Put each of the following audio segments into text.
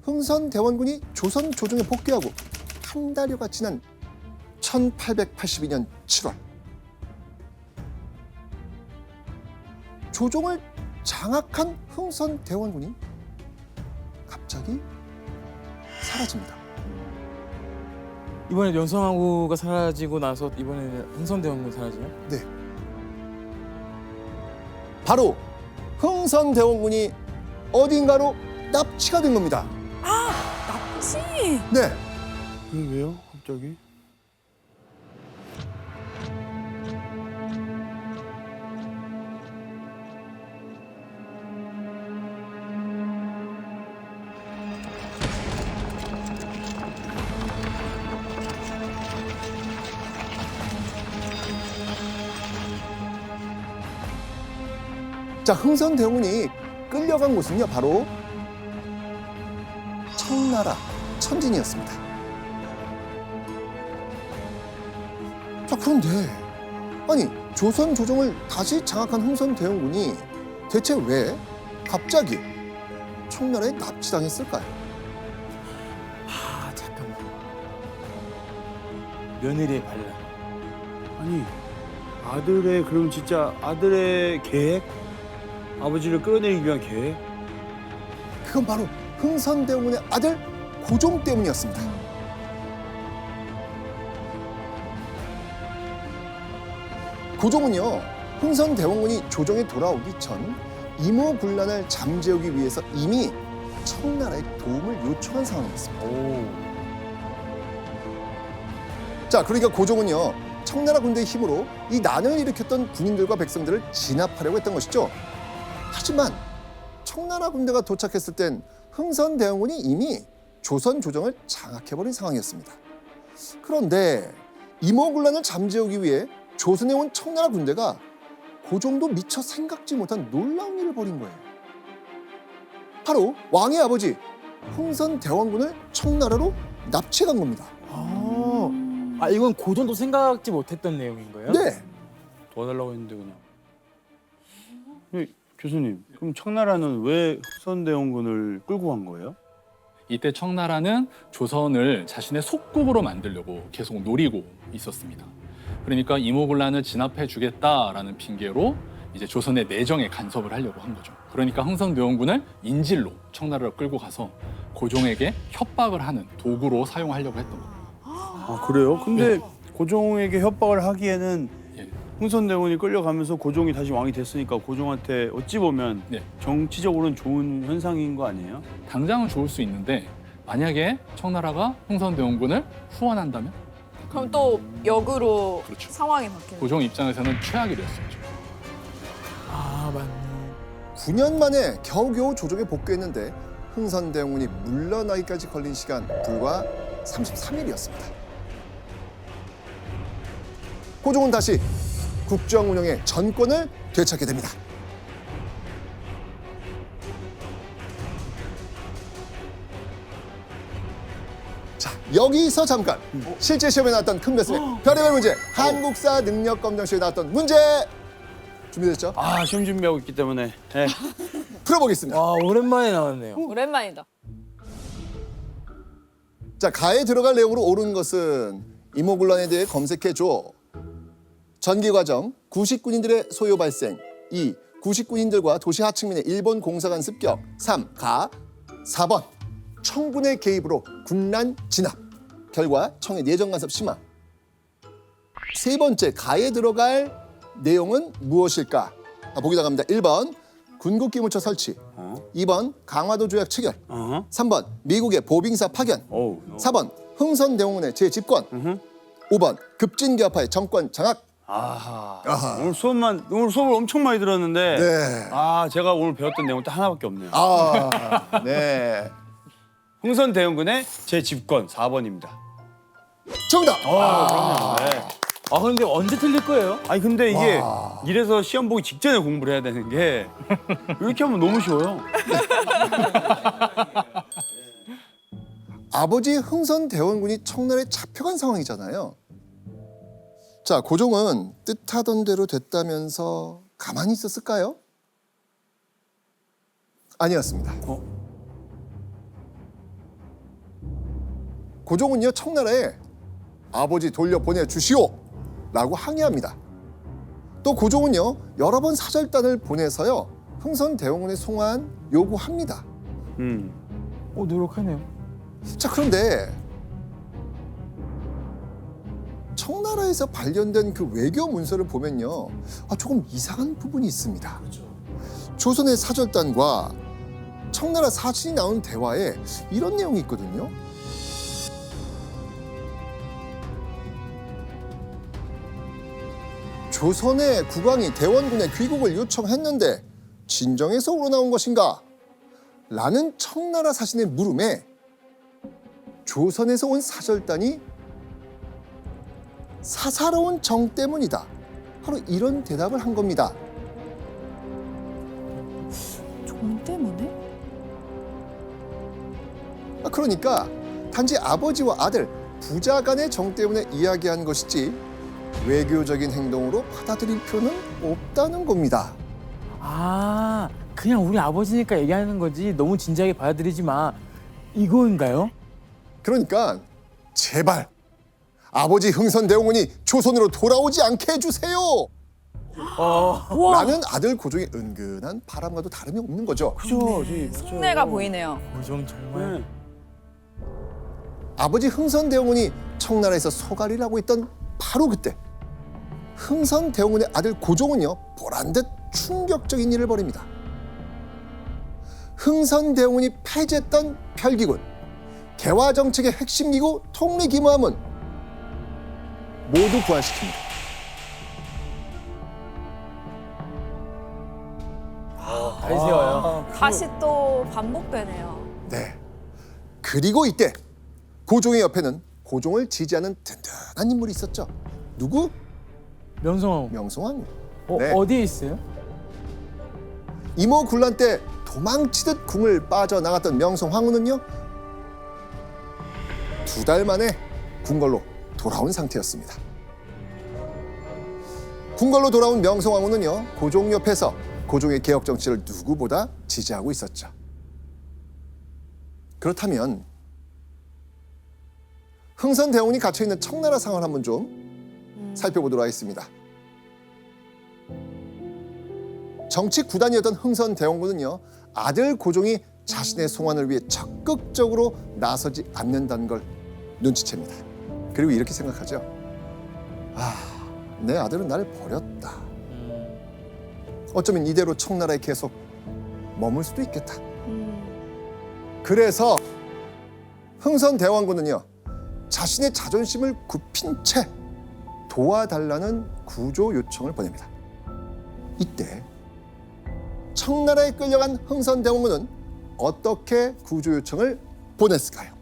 흥선대원군이 조선 조정에 복귀하고 한 달여가 지난 1882년 7월 조정을 장악한 흥선대원군이 갑자기 사라집니다. 이번에 연성하고가 사라지고 나서 이번에는 흥선대원군 사라지요? 네. 바로 흥선대원군이 어딘가로 납치가 된 겁니다. 납치? 네. 왜요? 갑자기? 자, 흥선대원군이 끌려간 곳은요, 바로 청나라 천진이었습니다. 자, 그런데 아니 조선 조정을 다시 장악한 흥선대원군이 대체 왜 갑자기 청나라에 납치당했을까요? 아 잠깐만. 며느리의 반란. 아니 아들의 그럼 진짜 아들의 계획? 아버지를 끌어내리기 위한 계획? 그건 바로 흥선대원군의 아들 고종 때문이었습니다. 고종은요, 흥선대원군이 조정에 돌아오기 전 이모군란을 잠재우기 위해서 이미 청나라에 도움을 요청한 상황이었습니다. 자, 그러니까 고종은요, 청나라 군대의 힘으로 이 난을 일으켰던 군인들과 백성들을 진압하려고 했던 것이죠. 하지만 청나라 군대가 도착했을 땐 흥선대원군이 이미 조선 조정을 장악해버린 상황이었습니다. 그런데 이모군란을 잠재우기 위해 조선에 온 청나라 군대가 고종도 미처 생각지 못한 놀라운 일을 벌인 거예요. 바로 왕의 아버지 흥선대원군을 청나라로 납치한 겁니다. 아 이건 고전도 생각지 못했던 내용인 거예요? 네. 도와달라고 했는데 그냥. 교수님, 그럼 청나라는 왜 흥선대원군을 끌고 간 거예요? 이때 청나라는 조선을 자신의 속국으로 만들려고 계속 노리고 있었습니다. 그러니까 이모군란을 진압해 주겠다라는 핑계로 이제 조선의 내정에 간섭을 하려고 한 거죠. 그러니까 흥선대원군을 인질로 청나라로 끌고 가서 고종에게 협박을 하는 도구로 사용하려고 했던 겁니다. 아 그래요? 근데 고종에게 협박을 하기에는 예. 흥선대원군이 끌려가면서 고종이 다시 왕이 됐으니까 고종한테 어찌 보면 네. 정치적으로는 좋은 현상인 거 아니에요? 당장은 좋을 수 있는데 만약에 청나라가 흥선대원군을 후원한다면 그럼 또 역으로 그렇죠. 상황이 바뀌는. 고종 입장에서는 최악이 됐었죠. 아 맞네. 9년 만에 겨우겨우 조정에 복귀했는데 흥선대원군이 물러나기까지 걸린 시간 불과 33일이었습니다. 고종은 다시 국정 운영의 전권을 되찾게 됩니다. 자, 여기서 잠깐 실제 시험에 나왔던 큰 배슬의 별의별 문제 한국사 능력 검정 시험에 나왔던 문제 준비됐죠? 아 시험 준비하고 있기 때문에 네. 풀어보겠습니다. 와 오랜만에 나왔네요. 오랜만이다. 자, 가에 들어갈 내용으로 옳은 것은 이모군란에 대해 검색해줘. 전기과정, 구식군인들의 소요 발생. 2. 구식군인들과 도시 하층민의 일본 공사관 습격. 3. 가. 4번. 청군의 개입으로 군란 진압. 결과 청의 내정 간섭 심화. 세 번째, 가에 들어갈 내용은 무엇일까? 보기 나갑니다. 1번. 군국기무처 설치. 2번. 강화도 조약 체결. 3번. 미국의 보빙사 파견. 어우. 4번. 흥선대원군의 재집권. 5번. 급진교합파의 정권 장악. 아하. 오늘 수업을 엄청 많이 들었는데 네. 아 제가 오늘 배웠던 내용 딱 하나밖에 없네요. 네. 흥선대원군의 재집권 4번입니다. 정답. 네. 아 근데 언제 틀릴 거예요? 아니 근데 이게 이래서 시험 보기 직전에 공부를 해야 되는 게 이렇게 하면 너무 쉬워요. 아버지 흥선대원군이 청나라에 잡혀간 상황이잖아요. 자, 고종은 뜻하던 대로 됐다면서 가만히 있었을까요? 아니었습니다. 고종은요 청나라에 아버지 돌려보내 주시오 라고 항의합니다. 또 고종은요 여러 번 사절단을 보내서요 흥선대원군의 송환 요구합니다. 노력하네요. 자, 그런데 청나라에서 발견된 그 외교 문서를 보면요 조금 이상한 부분이 있습니다. 조선의 사절단과 청나라 사신이 나온 대화에 이런 내용이 있거든요. 조선의 국왕이 대원군의 귀국을 요청했는데 진정에서 우러나온 것인가? 라는 청나라 사신의 물음에 조선에서 온 사절단이 사사로운 정 때문이다. 바로 이런 대답을 한 겁니다. 정 때문에? 그러니까 단지 아버지와 아들, 부자 간의 정 때문에 이야기한 것이지 외교적인 행동으로 받아들일 필요는 없다는 겁니다. 아, 그냥 우리 아버지니까 얘기하는 거지 너무 진지하게 받아들이지 마. 이거인가요? 그러니까 제발 아버지 흥선대원군이 조선으로 돌아오지 않게 해주세요. 라는 아들 고종의 은근한 바람과도 다름이 없는 거죠. 그죠. 속내가 보이네요. 고종 정말. 아버지 흥선대원군이 청나라에서 소가리를 하고 있던 바로 그때 흥선대원군의 아들 고종은요 보란듯 충격적인 일을 벌입니다. 흥선대원군이 폐지했던 별기군, 개화정책의 핵심 기구 통리기무함은 모두 부활시킵니다. 다시 세워요. 다시 또 반복되네요. 네. 그리고 이때 고종의 옆에는 고종을 지지하는 든든한 인물이 있었죠. 누구? 명성황후. 명성황후. 네. 어디에 있어요? 이모군란 때 도망치듯 궁을 빠져나갔던 명성황후는요 2달 만에 궁궐로 돌아온 상태였습니다. 궁궐로 돌아온 명성황후는요 고종 옆에서 고종의 개혁 정치를 누구보다 지지하고 있었죠. 그렇다면 흥선대원군이 갇혀있는 청나라 상황을 한번 좀 살펴보도록 하겠습니다. 정치 구단이었던 흥선대원군은요 아들 고종이 자신의 송환을 위해 적극적으로 나서지 않는다는 걸 눈치챕니다. 그리고 이렇게 생각하죠. 내 아들은 나를 버렸다. 어쩌면 이대로 청나라에 계속 머물 수도 있겠다. 그래서 흥선대원군은요 자신의 자존심을 굽힌 채 도와달라는 구조 요청을 보냅니다. 이때 청나라에 끌려간 흥선대원군은 어떻게 구조 요청을 보냈을까요?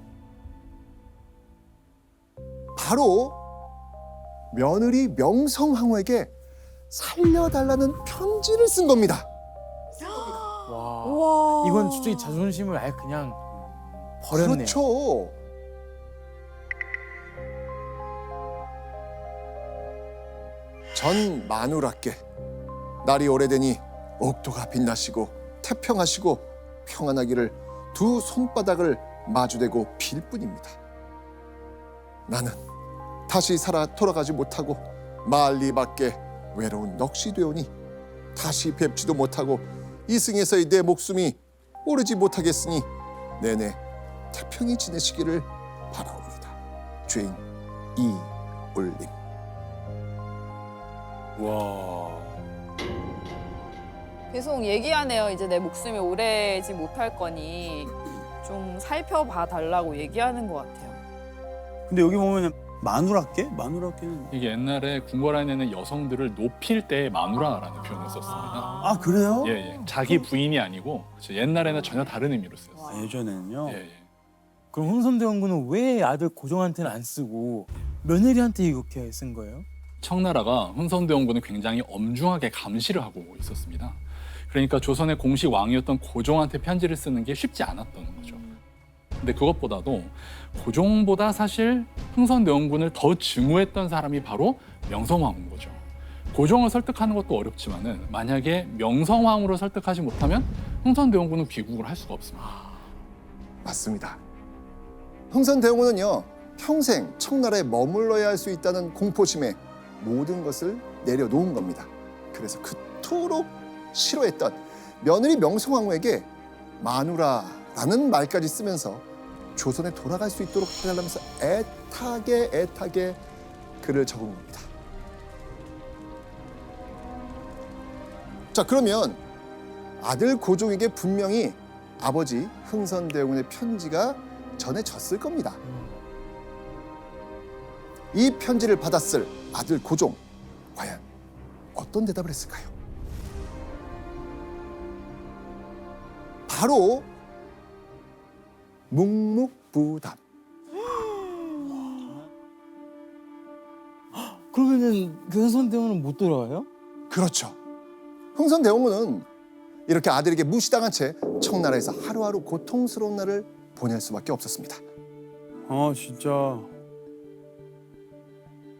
바로 며느리 명성황후에게 살려달라는 편지를 쓴 겁니다. 와. 우와. 이건 솔직히 자존심을 아예 그냥 버렸네요. 그렇죠. 전 마누라께 날이 오래되니 옥토가 빛나시고 태평하시고 평안하기를 두 손바닥을 마주대고 빌 뿐입니다. 나는 다시 살아 돌아가지 못하고 만리 밖에 외로운 넋이 되오니 다시 뵙지도 못하고 이승에서의 내 목숨이 오르지 못하겠으니 내내 태평히 지내시기를 바라옵니다. 죄인 이올림. 와. 계속 얘기하네요. 이제 내 목숨이 오래지 못할 거니 좀 살펴봐 달라고 얘기하는 것 같아요. 근데 여기 보면 마누라께? 마누라께는 이게 옛날에 궁궐 안에 있는 여성들을 높일 때 마누라라는 표현을 썼습니다. 아 그래요? 예, 예. 자기 부인이 아니고 옛날에는 전혀 다른 의미로 쓰였어요. 예전에는요. 예, 예. 그럼 흥선대원군은 왜 아들 고종한테는 안 쓰고 며느리한테 이렇게 쓴 거예요? 청나라가 흥선대원군을 굉장히 엄중하게 감시를 하고 있었습니다. 그러니까 조선의 공식 왕이었던 고종한테 편지를 쓰는 게 쉽지 않았던 거죠. 근데 그것보다도 고종보다 사실 흥선대원군을 더 증오했던 사람이 바로 명성황후인 거죠. 고종을 설득하는 것도 어렵지만은 만약에 명성황후를 설득하지 못하면 흥선대원군은 귀국을 할 수가 없습니다. 맞습니다. 흥선대원군은요 평생 청나라에 머물러야 할 수 있다는 공포심에 모든 것을 내려놓은 겁니다. 그래서 그토록 싫어했던 며느리 명성황후에게 마누라라는 말까지 쓰면서 조선에 돌아갈 수 있도록 해달라면서 애타게 글을 적은 겁니다. 자, 그러면 아들 고종에게 분명히 아버지 흥선대원군의 편지가 전해졌을 겁니다. 이 편지를 받았을 아들 고종, 과연 어떤 대답을 했을까요? 바로 묵묵부답. 그러면은 그 흥선대원은 못 돌아와요? 그렇죠. 흥선대원군은 이렇게 아들에게 무시당한 채 청나라에서 하루하루 고통스러운 날을 보낼 수밖에 없었습니다. 아 진짜